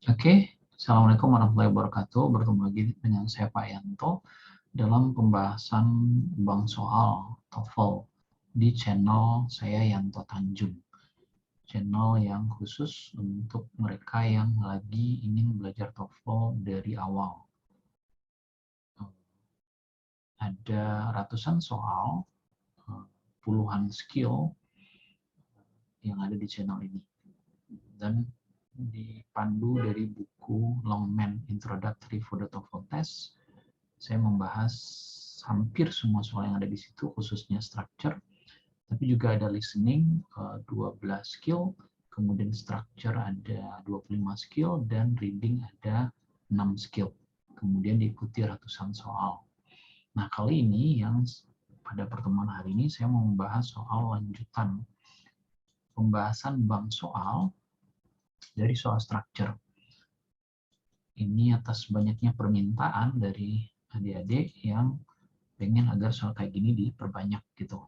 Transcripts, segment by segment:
Oke, Assalamualaikum warahmatullahi wabarakatuh. Bertemu lagi dengan saya Pak Yanto dalam pembahasan bank soal TOEFL di channel saya Yanto Tanjung. Channel yang khusus untuk mereka yang lagi ingin belajar TOEFL dari awal. Ada ratusan soal, puluhan skill yang ada di channel ini. Dan dipandu dari buku Longman Introductory for the TOEFL Test, saya membahas hampir semua soal yang ada di situ, khususnya structure, tapi juga ada listening 12 skill, kemudian structure ada 25 skill, dan reading ada 6 skill. Kemudian diikuti ratusan soal. Nah, kali ini yang pada pertemuan hari ini saya mau membahas soal lanjutan pembahasan bank soal dari soal structure. Ini atas banyaknya permintaan dari adik-adik yang pengen agar soal kayak gini diperbanyak gitu.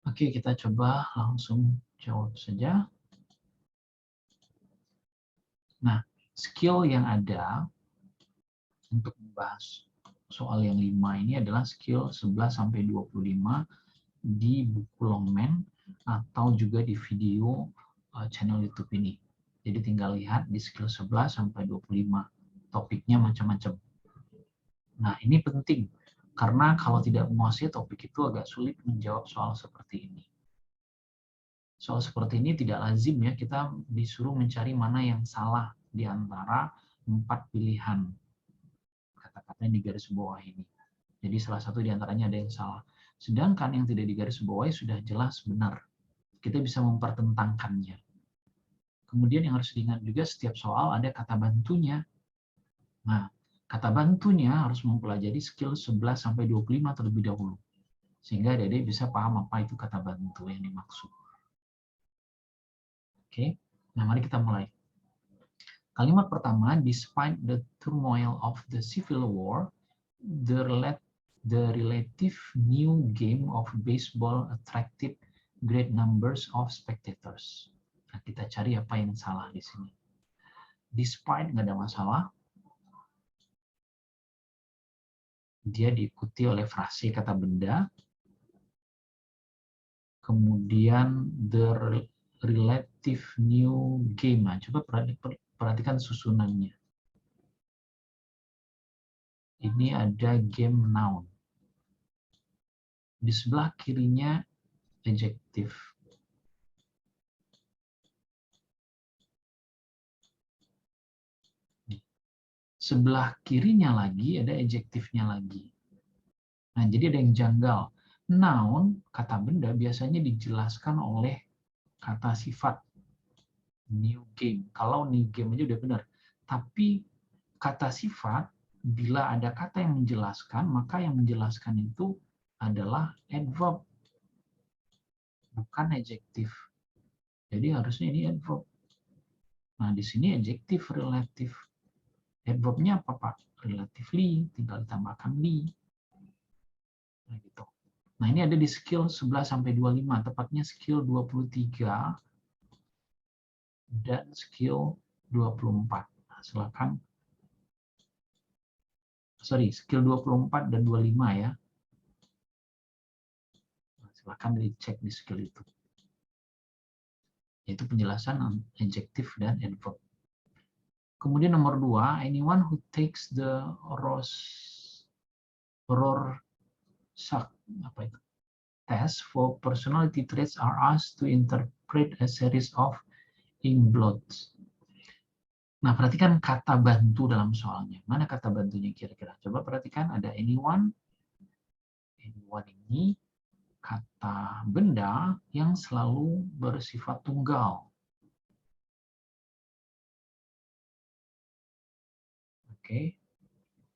Oke, kita coba langsung jawab saja. Nah, skill yang ada untuk membahas soal yang 5 ini adalah skill 11-25 di buku Longman atau juga di video channel YouTube ini. Jadi tinggal lihat di skill 11-25. Topiknya macam-macam. Nah, ini penting karena kalau tidak menguasai topik itu agak sulit menjawab soal seperti ini. Soal seperti ini tidak lazim ya, kita disuruh mencari mana yang salah di antara 4 pilihan kata-kata yang di garis bawah ini. Jadi salah satu di antaranya ada yang salah. Sedangkan yang tidak di garis bawah sudah jelas benar. Kita bisa mempertentangkannya. Kemudian yang harus diingat juga setiap soal ada kata bantunya. Nah, kata bantunya harus mempelajari skill 11-25 terlebih dahulu. Sehingga adik-adik bisa paham apa itu kata bantu yang dimaksud. Oke, nah mari kita mulai. Kalimat pertama, despite the turmoil of the Civil War, the relative new game of baseball attracted great numbers of spectators. Nah, kita cari apa yang salah di sini. Despite nggak ada masalah, dia diikuti oleh frase kata benda, kemudian the relative new game. Nah, coba perhatikan susunannya. Ini ada game noun. Di sebelah kirinya adjective. Sebelah kirinya lagi ada adjektifnya lagi. Nah, jadi ada yang janggal. Noun, kata benda, biasanya dijelaskan oleh kata sifat. New game. Kalau new game aja udah benar. Tapi kata sifat, bila ada kata yang menjelaskan, maka yang menjelaskan itu adalah adverb, bukan adjektif. Jadi harusnya ini adverb. Nah, di sini adjektif relatif. Adverbnya apa, Pak? Relatively, tinggal ditambahkan li. Nah, gitu. Nah, ini ada di skill 11-25, tepatnya skill 23 dan skill 24. Nah, silakan. Sorry, skill 24 dan 25 ya. Nah, silakan dicek di skill itu. Yaitu penjelasan adjektif dan adverb. Kemudian nomor 2, anyone who takes the Rorschach test for personality traits are asked to interpret a series of inkblots. Nah, perhatikan kata bantu dalam soalnya. Mana kata bantunya kira-kira? Coba perhatikan, ada anyone. Anyone ini kata benda yang selalu bersifat tunggal. Oke,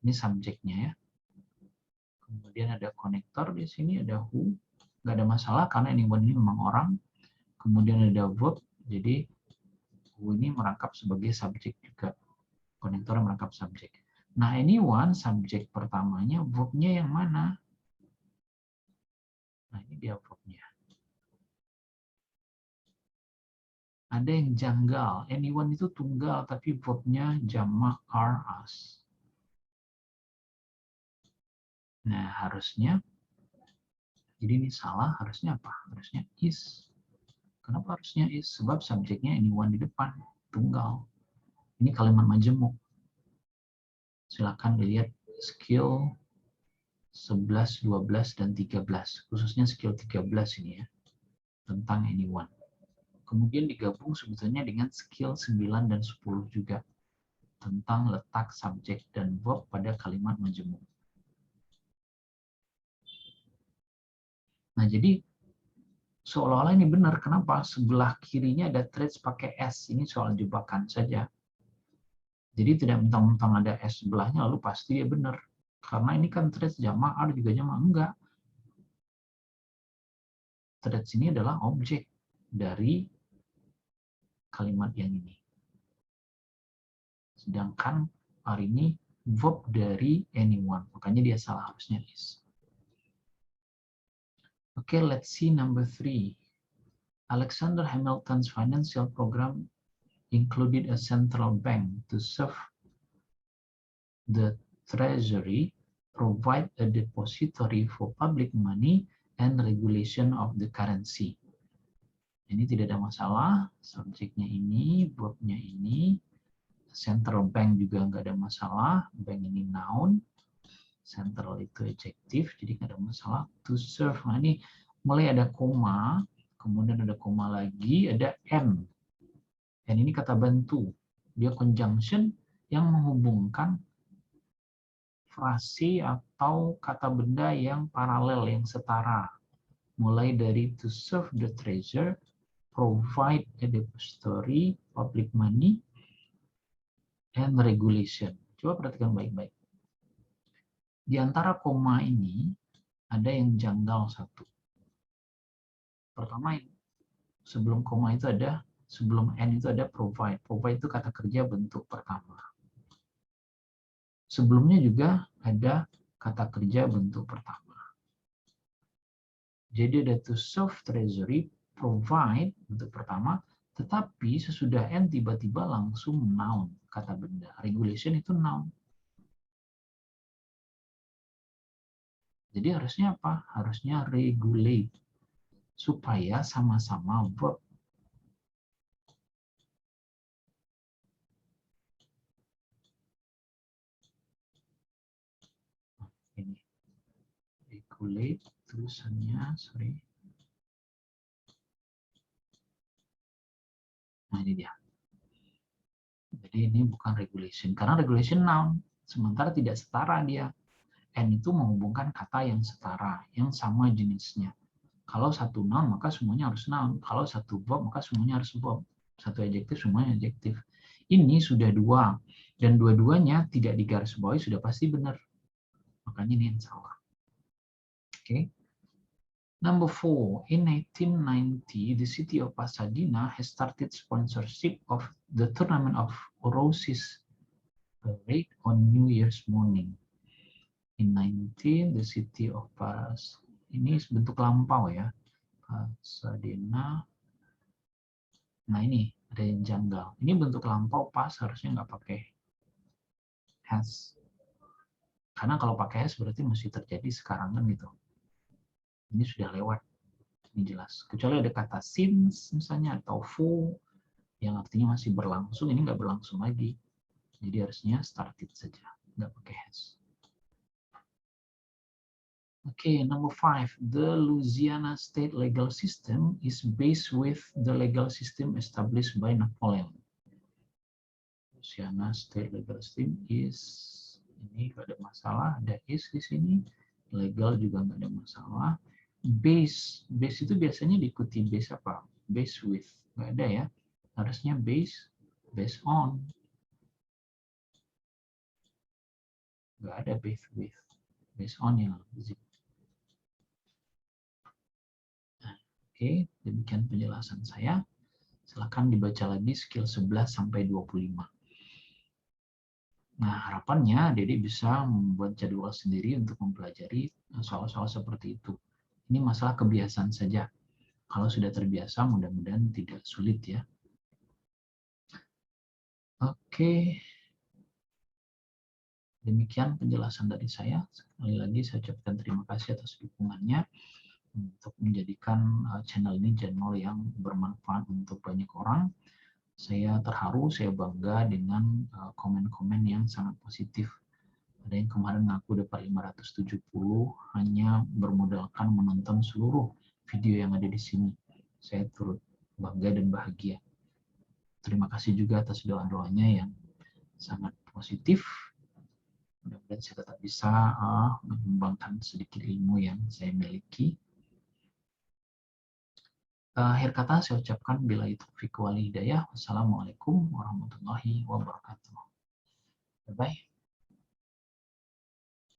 ini subjeknya ya. Kemudian ada konektor di sini, ada who. Nggak ada masalah karena anyone ini memang orang. Kemudian ada verb, jadi who ini merangkap sebagai subjek juga. Konektor merangkap subjek. Nah, anyone, subjek pertamanya, verb-nya yang mana? Nah, ini dia verb-nya. Ada yang janggal. Anyone itu tunggal, tapi verbnya jamak are, us. Nah, harusnya, jadi ini salah, harusnya apa? Harusnya is. Kenapa harusnya is? Sebab subjeknya anyone di depan, tunggal. Ini kalimat majemuk. Silakan dilihat skill 11, 12, dan 13. Khususnya skill 13 ini ya, tentang anyone. Kemudian digabung sebetulnya dengan skill 9 dan 10 juga, tentang letak subjek dan verb pada kalimat majemuk. Nah, jadi seolah-olah ini benar. Kenapa? Sebelah kirinya ada traits pakai S. Ini soal jebakan saja. Jadi tidak mentang-mentang ada S sebelahnya lalu pasti dia benar. Karena ini kan traits jamak, ada juga jamak. Enggak. Traits ini adalah objek dari kalimat yang ini. Sedangkan hari ini verb dari anyone. Makanya dia salah, harusnya is. Okay, let's see number 3. Alexander Hamilton's financial program included a central bank to serve the treasury, provide a depository for public money, and regulation of the currency. Ini tidak ada masalah, subjeknya ini, verbnya ini, central bank juga nggak ada masalah, bank ini noun, central itu adjektif, jadi nggak ada masalah. To serve, nah ini mulai ada koma, kemudian ada koma lagi, ada and. And ini kata bantu, dia conjunction yang menghubungkan frase atau kata benda yang paralel, yang setara. Mulai dari to serve the treasure, provide a depository, public money, and regulation. Coba perhatikan baik-baik. Di antara koma ini, ada yang janggal satu. Pertama, sebelum koma itu ada, sebelum and itu ada provide. Provide itu kata kerja bentuk pertama. Sebelumnya juga ada kata kerja bentuk pertama. Jadi ada to serve treasury, provide bentuk pertama, tetapi sesudah and tiba-tiba langsung noun, kata benda. Regulation itu noun. Jadi harusnya apa? Harusnya regulate, supaya sama-sama verb. Ini regulate tulisannya, sorry. Nah ini dia. Jadi ini bukan regulation, karena regulation noun, sementara tidak setara dia. And itu menghubungkan kata yang setara, yang sama jenisnya. Kalau satu noun, maka semuanya harus noun. Kalau satu verb, maka semuanya harus verb. Satu adjektif, semuanya adjektif. Ini sudah dua, dan dua-duanya tidak digarisbawahi sudah pasti benar. Makanya ini yang salah. Oke. Number 4, in 1890, the city of Pasadena has started sponsorship of the tournament of Roses Parade on New Year's morning. In 19, the city of Pasadena, ini bentuk lampau ya, Pasadena. Nah ini ada yang janggal. Ini bentuk lampau pas, harusnya nggak pakai has. Karena kalau pakai has berarti masih terjadi sekarang kan gitu. Ini sudah lewat. Ini jelas. Kecuali ada kata since misalnya atau for yang artinya masih berlangsung, ini nggak berlangsung lagi. Jadi harusnya started saja, nggak pakai has. Okay, number 5. The Louisiana state legal system is based with the legal system established by Napoleon. Louisiana state legal system is, ini nggak ada masalah, ada is di sini. Legal juga nggak ada masalah. Base itu biasanya diikuti base apa? Base with, nggak ada ya. Harusnya based on. Nggak ada based with, based on yang lazim. Oke, demikian penjelasan saya. Silakan dibaca lagi skill 11 sampai 25. Nah, harapannya Dede bisa membuat jadwal sendiri untuk mempelajari soal-soal seperti itu. Ini masalah kebiasaan saja. Kalau sudah terbiasa, mudah-mudahan tidak sulit ya. Oke, demikian penjelasan dari saya. Sekali lagi saya ucapkan terima kasih atas dukungannya untuk menjadikan channel ini channel yang bermanfaat untuk banyak orang. Saya terharu, saya bangga dengan komen-komen yang sangat positif. Ada yang kemarin ngaku dapat 570 hanya bermodalkan menonton seluruh video yang ada di sini. Saya turut bangga dan bahagia. Terima kasih juga atas doa-doanya yang sangat positif. Mudah-mudahan saya tetap bisa menyumbangkan sedikit ilmu yang saya miliki. Akhir kata saya ucapkan billahi taufiq wal hidayah. Wassalamualaikum warahmatullahi wabarakatuh. Bye-bye.